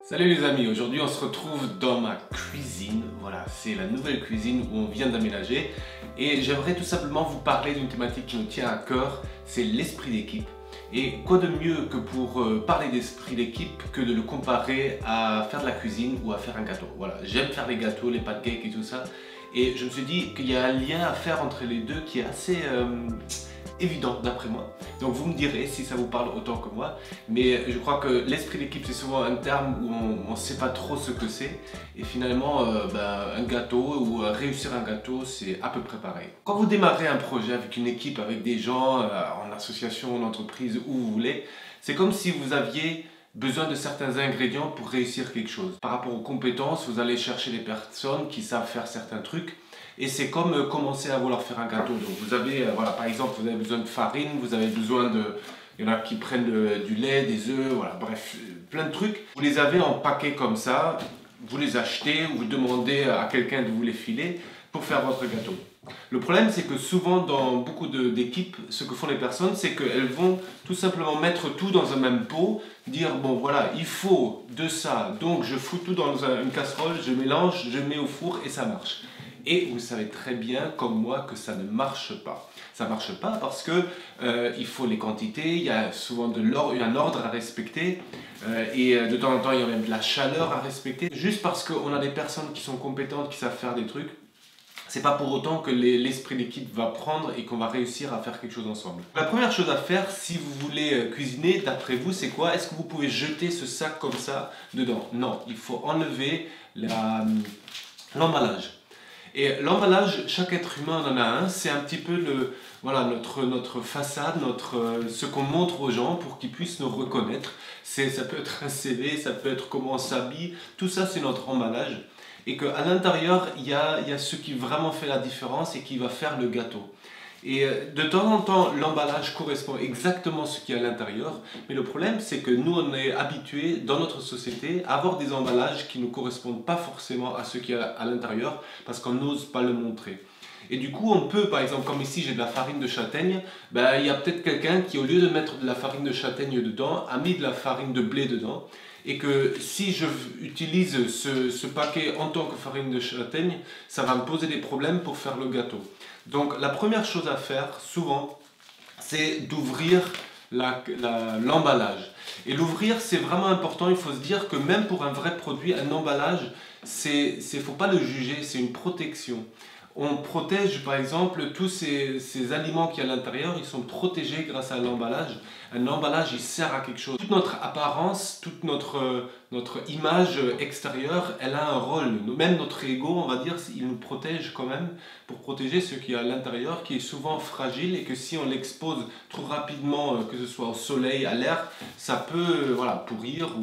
Salut les amis, aujourd'hui on se retrouve dans ma cuisine. Voilà, c'est la nouvelle cuisine où on vient d'aménager et j'aimerais tout simplement vous parler d'une thématique qui me tient à cœur, c'est l'esprit d'équipe. Et quoi de mieux que pour parler d'esprit d'équipe que de le comparer à faire de la cuisine ou à faire un gâteau. Voilà, j'aime faire les gâteaux, les pancakes et tout ça, et je me suis dit qu'il y a un lien à faire entre les deux qui est assez évident d'après moi. Donc vous me direz si ça vous parle autant que moi, mais je crois que l'esprit d'équipe c'est souvent un terme où on ne sait pas trop ce que c'est, et finalement un gâteau ou réussir un gâteau c'est à peu près pareil. Quand vous démarrez un projet avec une équipe, avec des gens, en association, en entreprise, où vous voulez, c'est comme si vous aviez besoin de certains ingrédients pour réussir quelque chose. Par rapport aux compétences, vous allez chercher des personnes qui savent faire certains trucs. Et c'est comme commencer à vouloir faire un gâteau. Donc vous avez, voilà, par exemple, vous avez besoin de farine, vous avez besoin de... Il y en a qui prennent du lait, des œufs, voilà, bref, plein de trucs. Vous les avez en paquet comme ça, vous les achetez ou vous demandez à quelqu'un de vous les filer pour faire votre gâteau. Le problème, c'est que souvent dans beaucoup d'équipes, ce que font les personnes, c'est qu'elles vont tout simplement mettre tout dans un même pot, dire bon voilà, il faut de ça, donc je fous tout dans une casserole, je mélange, je mets au four et ça marche. Et vous savez très bien, comme moi, que ça ne marche pas. Ça ne marche pas parce que il faut les quantités, il y a souvent un ordre à respecter et de temps en temps, il y a même de la chaleur à respecter. Juste parce qu'on a des personnes qui sont compétentes, qui savent faire des trucs, c'est pas pour autant que l'esprit d'équipe va prendre et qu'on va réussir à faire quelque chose ensemble. La première chose à faire, si vous voulez cuisiner, d'après vous, c'est quoi? Est-ce que vous pouvez jeter ce sac comme ça dedans? Non, il faut enlever l'emballage. Et l'emballage, chaque être humain en a un, c'est un petit peu voilà, notre façade, ce qu'on montre aux gens pour qu'ils puissent nous reconnaître. Ça peut être un CV, ça peut être comment on s'habille, tout ça c'est notre emballage. Et qu'à l'intérieur, il y a ce qui vraiment fait la différence et qui va faire le gâteau. Et de temps en temps, l'emballage correspond exactement à ce qu'il y a à l'intérieur. Mais le problème, c'est que nous, on est habitués dans notre société à avoir des emballages qui ne correspondent pas forcément à ce qu'il y a à l'intérieur parce qu'on n'ose pas le montrer. Et du coup, on peut, par exemple, comme ici, j'ai de la farine de châtaigne, ben, il y a peut-être quelqu'un qui, au lieu de mettre de la farine de châtaigne dedans, a mis de la farine de blé dedans. Et que si je utilise ce paquet en tant que farine de châtaigne, ça va me poser des problèmes pour faire le gâteau. Donc la première chose à faire, souvent, c'est d'ouvrir l'emballage. Et l'ouvrir, c'est vraiment important. Il faut se dire que même pour un vrai produit, un emballage, faut pas le juger, c'est une protection. On protège par exemple tous ces aliments qui y a à l'intérieur, ils sont protégés grâce à l'emballage. Un emballage, il sert à quelque chose. Toute notre apparence, toute notre image extérieure, elle a un rôle. Même notre ego, on va dire, il nous protège quand même pour protéger ce qui est à l'intérieur, qui est souvent fragile et que si on l'expose trop rapidement, que ce soit au soleil, à l'air, ça peut voilà, pourrir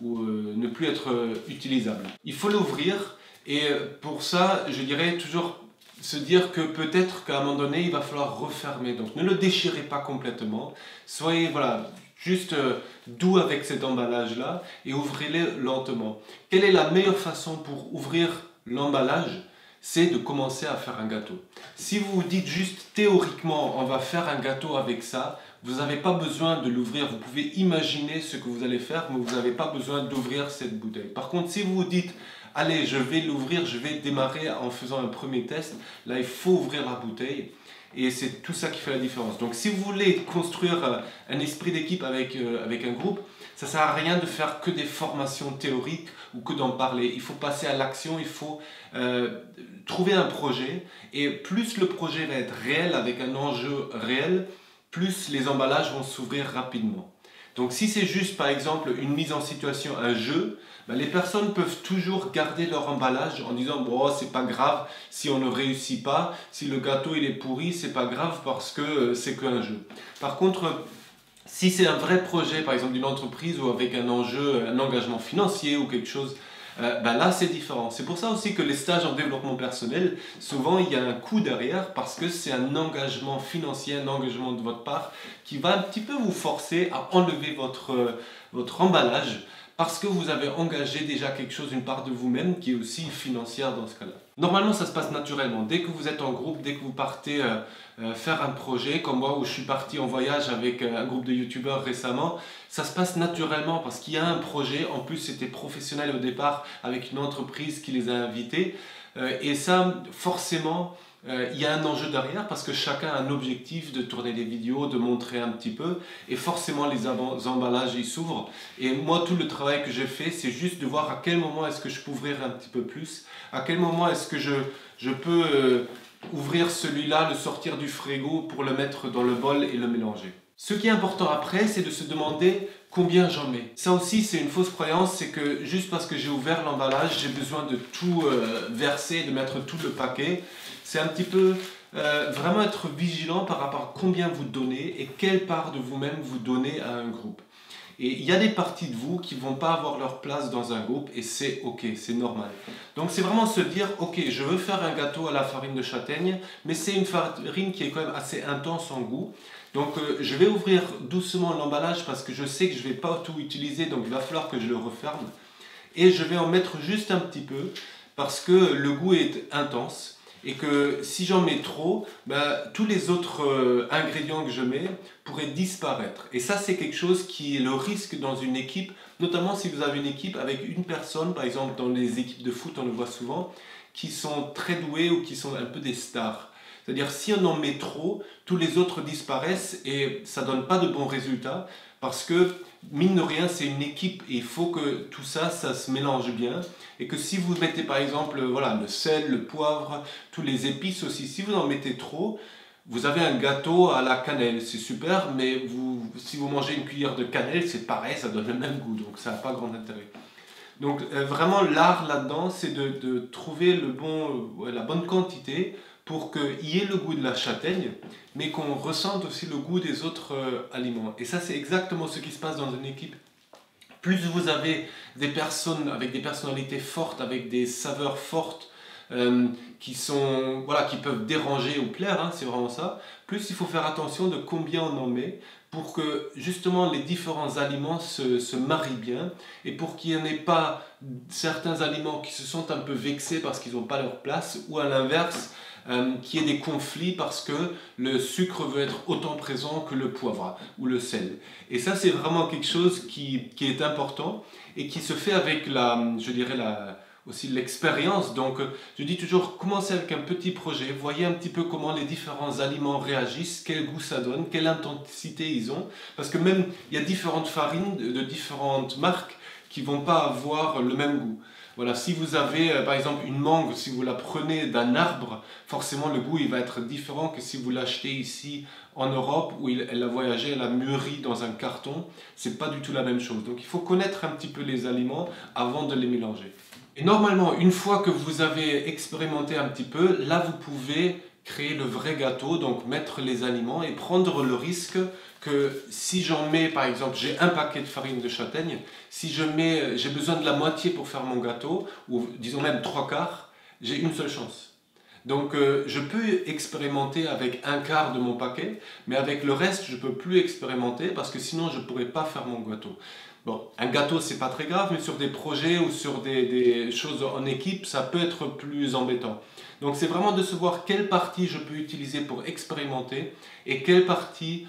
ou ne plus être utilisable. Il faut l'ouvrir. Et pour ça, je dirais toujours se dire que peut-être qu'à un moment donné, il va falloir refermer. Donc ne le déchirez pas complètement. Soyez voilà, juste doux avec cet emballage-là et ouvrez-le lentement. Quelle est la meilleure façon pour ouvrir l'emballage? C'est de commencer à faire un gâteau. Si vous vous dites juste théoriquement, on va faire un gâteau avec ça, vous n'avez pas besoin de l'ouvrir. Vous pouvez imaginer ce que vous allez faire, mais vous n'avez pas besoin d'ouvrir cette bouteille. Par contre, si vous vous dites, allez, je vais l'ouvrir, je vais démarrer en faisant un premier test, là, il faut ouvrir la bouteille. Et c'est tout ça qui fait la différence. Donc si vous voulez construire un esprit d'équipe avec un groupe, ça ne sert à rien de faire que des formations théoriques ou que d'en parler. Il faut passer à l'action, il faut trouver un projet. Et plus le projet va être réel, avec un enjeu réel, plus les emballages vont s'ouvrir rapidement. Donc si c'est juste par exemple une mise en situation, un jeu, ben, les personnes peuvent toujours garder leur emballage en disant bon, c'est pas grave si on ne réussit pas, si le gâteau il est pourri, c'est pas grave parce que c'est qu'un jeu. Par contre, si c'est un vrai projet, par exemple d'une entreprise ou avec un enjeu, un engagement financier ou quelque chose, ben là c'est différent. C'est pour ça aussi que les stages en développement personnel, souvent il y a un coût derrière parce que c'est un engagement financier, un engagement de votre part qui va un petit peu vous forcer à enlever votre emballage parce que vous avez engagé déjà quelque chose, une part de vous-même qui est aussi financière dans ce cas-là. Normalement, ça se passe naturellement. Dès que vous êtes en groupe, dès que vous partez faire un projet, comme moi où je suis parti en voyage avec un groupe de youtubeurs récemment, ça se passe naturellement parce qu'il y a un projet. En plus, c'était professionnel au départ avec une entreprise qui les a invités. Et ça, forcément, il y a un enjeu derrière parce que chacun a un objectif de tourner des vidéos, de montrer un petit peu. Et forcément, les emballages, ils s'ouvrent. Et moi, tout le travail que j'ai fait, c'est juste de voir à quel moment est-ce que je peux ouvrir un petit peu plus. À quel moment est-ce que je peux ouvrir celui-là, le sortir du frigo pour le mettre dans le bol et le mélanger. Ce qui est important après, c'est de se demander combien j'en mets. Ça aussi, c'est une fausse croyance, c'est que juste parce que j'ai ouvert l'emballage, j'ai besoin de tout verser, de mettre tout le paquet. C'est un petit peu vraiment être vigilant par rapport à combien vous donnez et quelle part de vous-même vous donnez à un groupe. Et il y a des parties de vous qui ne vont pas avoir leur place dans un groupe et c'est ok, c'est normal. Donc c'est vraiment se dire, ok, je veux faire un gâteau à la farine de châtaigne, mais c'est une farine qui est quand même assez intense en goût. Donc je vais ouvrir doucement l'emballage parce que je sais que je ne vais pas tout utiliser, donc il va falloir que je le referme. Et je vais en mettre juste un petit peu parce que le goût est intense. Et que si j'en mets trop, tous les autres ingrédients que je mets pourraient disparaître. Et ça, c'est quelque chose qui est le risque dans une équipe, notamment si vous avez une équipe avec une personne, par exemple dans les équipes de foot, on le voit souvent, qui sont très doués ou qui sont un peu des stars. C'est-à-dire si on en met trop, tous les autres disparaissent et ça ne donne pas de bons résultats parce que, mine de rien, c'est une équipe et il faut que tout ça, ça se mélange bien. Et que si vous mettez par exemple voilà, le sel, le poivre, tous les épices aussi, si vous en mettez trop, vous avez un gâteau à la cannelle, c'est super, mais si vous mangez une cuillère de cannelle, c'est pareil, ça donne le même goût, donc ça n'a pas grand intérêt. Donc vraiment l'art là-dedans, c'est de trouver la bonne quantité pour qu'il y ait le goût de la châtaigne, mais qu'on ressente aussi le goût des autres aliments. Et ça, c'est exactement ce qui se passe dans une équipe. Plus vous avez des personnes avec des personnalités fortes, avec des saveurs fortes, qui peuvent déranger ou plaire, hein, c'est vraiment ça, plus il faut faire attention de combien on en met pour que justement les différents aliments se marient bien et pour qu'il n'y en ait pas certains aliments qui se sentent un peu vexés parce qu'ils n'ont pas leur place ou à l'inverse, qu'il y ait des conflits parce que le sucre veut être autant présent que le poivre ou le sel. Et ça, c'est vraiment quelque chose qui est important et qui se fait avec aussi l'expérience. Donc, je dis toujours, commencez avec un petit projet, voyez un petit peu comment les différents aliments réagissent, quel goût ça donne, quelle intensité ils ont. Parce que même, il y a différentes farines de différentes marques qui ne vont pas avoir le même goût. Voilà, si vous avez par exemple une mangue, si vous la prenez d'un arbre, forcément le goût il va être différent que si vous l'achetez ici en Europe où elle a voyagé, elle a mûri dans un carton. C'est pas du tout la même chose. Donc il faut connaître un petit peu les aliments avant de les mélanger. Et normalement, une fois que vous avez expérimenté un petit peu, là vous pouvez créer le vrai gâteau, donc mettre les aliments et prendre le risque que si j'en mets, par exemple, j'ai un paquet de farine de châtaigne, si j'ai besoin de la moitié pour faire mon gâteau, ou disons même 3/4, j'ai une seule chance. Donc je peux expérimenter avec un quart de mon paquet, mais avec le reste, je ne peux plus expérimenter parce que sinon je ne pourrais pas faire mon gâteau. Bon, un gâteau, c'est pas très grave, mais sur des projets ou sur des choses en équipe, ça peut être plus embêtant. Donc c'est vraiment de se voir quelle partie je peux utiliser pour expérimenter et quelle partie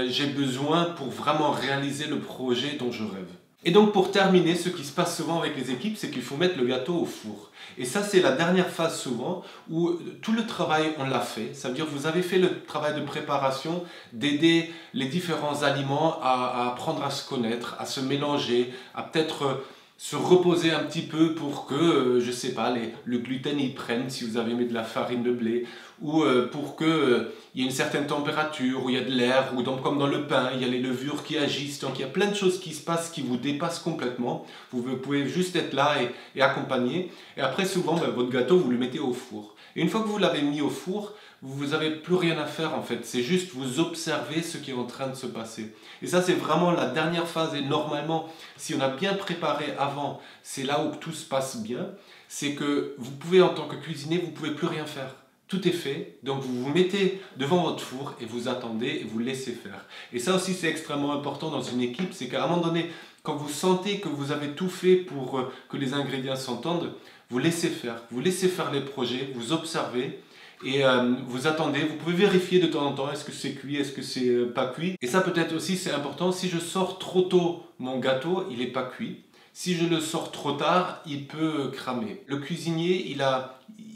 j'ai besoin pour vraiment réaliser le projet dont je rêve. Et donc pour terminer, ce qui se passe souvent avec les équipes, c'est qu'il faut mettre le gâteau au four. Et ça, c'est la dernière phase souvent où tout le travail, on l'a fait. Ça veut dire que vous avez fait le travail de préparation, d'aider les différents aliments à apprendre à se connaître, à se mélanger, à peut-être se reposer un petit peu pour que, je ne sais pas, le gluten y prenne si vous avez mis de la farine de blé, ou pour qu'il y ait une certaine température, où il y a de l'air, ou comme dans le pain, il y a les levures qui agissent. Donc il y a plein de choses qui se passent qui vous dépassent complètement. Vous pouvez juste être là et accompagner. Et après, souvent, votre gâteau, vous le mettez au four. Et une fois que vous l'avez mis au four, vous n'avez plus rien à faire en fait. C'est juste vous observez ce qui est en train de se passer. Et ça, c'est vraiment la dernière phase. Et normalement, si on a bien préparé avant, c'est là où tout se passe bien. C'est que vous pouvez, en tant que cuisinier, vous ne pouvez plus rien faire. Tout est fait, donc vous vous mettez devant votre four et vous attendez et vous laissez faire. Et ça aussi c'est extrêmement important dans une équipe, c'est qu'à un moment donné, Quand vous sentez que vous avez tout fait pour que les ingrédients s'entendent, vous laissez faire. Vous laissez faire les projets, vous observez et vous attendez. Vous pouvez vérifier de temps en temps, est-ce que c'est cuit, est-ce que c'est pas cuit. Et ça peut-être aussi c'est important, si je sors trop tôt mon gâteau, il n'est pas cuit. Si je le sors trop tard, il peut cramer. Le cuisinier,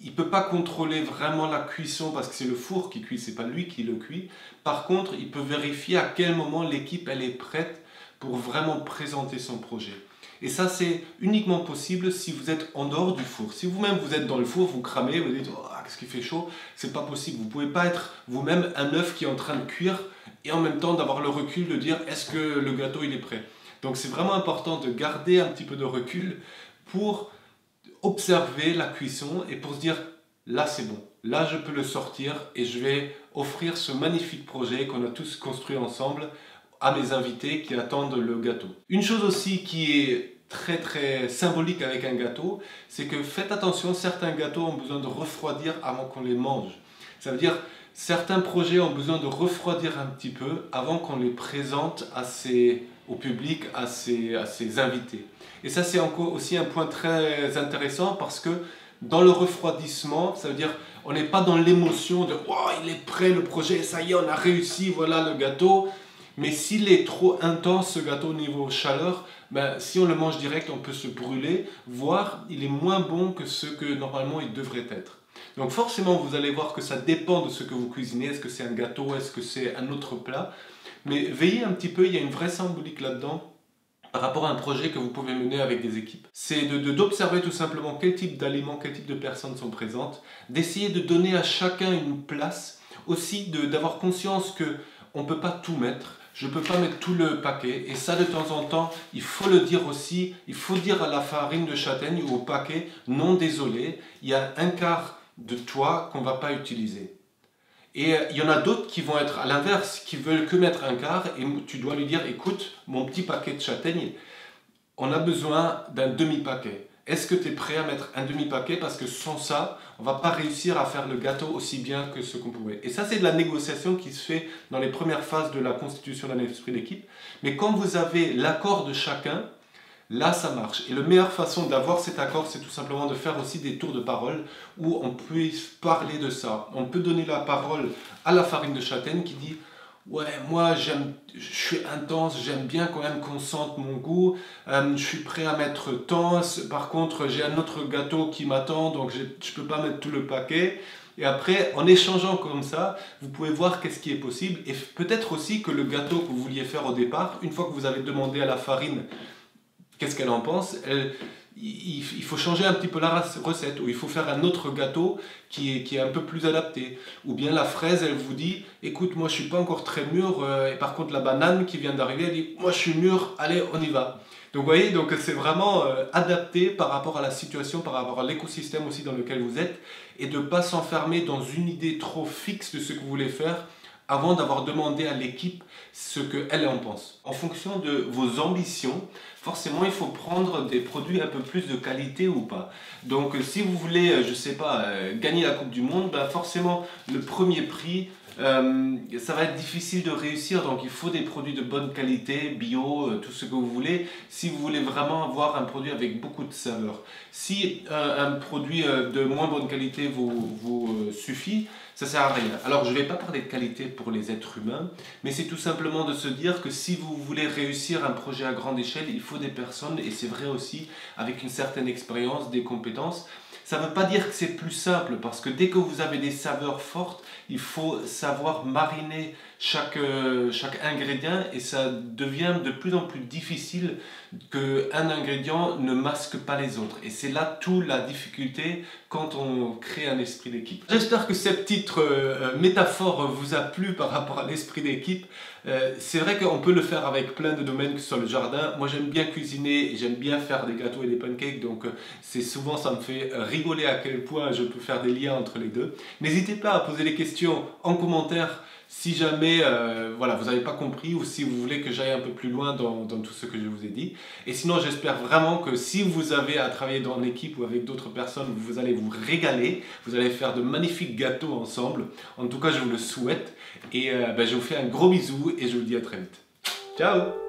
il peut pas contrôler vraiment la cuisson parce que c'est le four qui cuit, c'est pas lui qui le cuit. Par contre, il peut vérifier à quel moment l'équipe elle est prête pour vraiment présenter son projet. Et ça, c'est uniquement possible si vous êtes en dehors du four. Si vous-même vous êtes dans le four, vous cramez, vous dites oh, qu'est-ce qu'il fait chaud, c'est pas possible. Vous pouvez pas être vous-même un œuf qui est en train de cuire et en même temps d'avoir le recul de dire est-ce que le gâteau il est prêt. Donc c'est vraiment important de garder un petit peu de recul pour observer la cuisson et pour se dire là c'est bon, là je peux le sortir et je vais offrir ce magnifique projet qu'on a tous construit ensemble à mes invités qui attendent le gâteau. Une chose aussi qui est très très symbolique avec un gâteau, c'est que faites attention, certains gâteaux ont besoin de refroidir avant qu'on les mange. Ça veut dire certains projets ont besoin de refroidir un petit peu avant qu'on les présente au public, à ses invités. Et ça c'est encore aussi un point très intéressant parce que dans le refroidissement, ça veut dire on n'est pas dans l'émotion de « oh, il est prêt le projet, ça y est, on a réussi, voilà le gâteau ». Mais s'il est trop intense ce gâteau au niveau chaleur, ben, si on le mange direct, on peut se brûler, voire il est moins bon que ce que normalement il devrait être. Donc forcément, vous allez voir que ça dépend de ce que vous cuisinez. Est-ce que c'est un gâteau, est-ce que c'est un autre plat? Mais veillez un petit peu, il y a une vraie symbolique là-dedans par rapport à un projet que vous pouvez mener avec des équipes. C'est d'observer tout simplement quel type d'aliments, quel type de personnes sont présentes, d'essayer de donner à chacun une place, aussi d'avoir conscience qu'on ne peut pas tout mettre. Je ne peux pas mettre tout le paquet et ça de temps en temps, il faut le dire aussi, il faut dire à la farine de châtaigne ou au paquet, non désolé, il y a un quart de toi qu'on ne va pas utiliser. Et il y en a d'autres qui vont être à l'inverse, qui veulent que mettre un quart et tu dois lui dire, écoute, mon petit paquet de châtaigne, on a besoin d'un demi-paquet. Est-ce que tu es prêt à mettre un demi-paquet? Parce que sans ça, on ne va pas réussir à faire le gâteau aussi bien que ce qu'on pourrait. Et ça, c'est de la négociation qui se fait dans les premières phases de la constitution d'un esprit d'équipe. Mais quand vous avez l'accord de chacun, là, ça marche. Et la meilleure façon d'avoir cet accord, c'est tout simplement de faire aussi des tours de parole où on peut parler de ça. On peut donner la parole à la farine de châtaigne qui dit ouais, moi je suis intense, j'aime bien quand même qu'on sente mon goût, je suis prêt à mettre tant, par contre j'ai un autre gâteau qui m'attend donc je ne peux pas mettre tout le paquet. Et après, en échangeant comme ça, vous pouvez voir qu'est-ce qui est possible et peut-être aussi que le gâteau que vous vouliez faire au départ, une fois que vous avez demandé à la farine qu'est-ce qu'elle en pense, il faut changer un petit peu la recette, ou il faut faire un autre gâteau qui est un peu plus adapté. Ou bien la fraise, elle vous dit, écoute, moi je suis pas encore très mûr, et par contre la banane qui vient d'arriver, elle dit, moi je suis mûr, allez, on y va. Donc vous voyez, donc c'est vraiment adapté par rapport à la situation, par rapport à l'écosystème aussi dans lequel vous êtes, et de ne pas s'enfermer dans une idée trop fixe de ce que vous voulez faire, avant d'avoir demandé à l'équipe ce qu'elle en pense. En fonction de vos ambitions, forcément il faut prendre des produits un peu plus de qualité ou pas. Donc si vous voulez, je sais pas, gagner la Coupe du Monde, ben forcément le premier prix, ça va être difficile de réussir, donc il faut des produits de bonne qualité, bio, tout ce que vous voulez, si vous voulez vraiment avoir un produit avec beaucoup de saveur. Si un produit de moins bonne qualité vous suffit, ça ne sert à rien. Alors je ne vais pas parler de qualité pour les êtres humains, mais c'est tout simplement de se dire que si vous voulez réussir un projet à grande échelle, il faut des personnes, et c'est vrai aussi, avec une certaine expérience, des compétences. Ça ne veut pas dire que c'est plus simple, parce que dès que vous avez des saveurs fortes, il faut savoir mariner chaque ingrédient, et ça devient de plus en plus difficile qu'un ingrédient ne masque pas les autres. Et c'est là toute la difficulté quand on crée un esprit d'équipe. J'espère que cette petite métaphore vous a plu par rapport à l'esprit d'équipe. C'est vrai qu'on peut le faire avec plein de domaines, que ce soit le jardin. Moi j'aime bien cuisiner et j'aime bien faire des gâteaux et des pancakes, donc c'est souvent ça me fait rigoler à quel point je peux faire des liens entre les deux. N'hésitez pas à poser des questions en commentaire si jamais voilà, vous n'avez pas compris ou si vous voulez que j'aille un peu plus loin dans tout ce que je vous ai dit. Et sinon j'espère vraiment que si vous avez à travailler dans une équipe ou avec d'autres personnes, vous allez vous régaler, vous allez faire de magnifiques gâteaux ensemble. En tout cas je vous le souhaite et je vous fais un gros bisou et je vous dis à très vite. Ciao!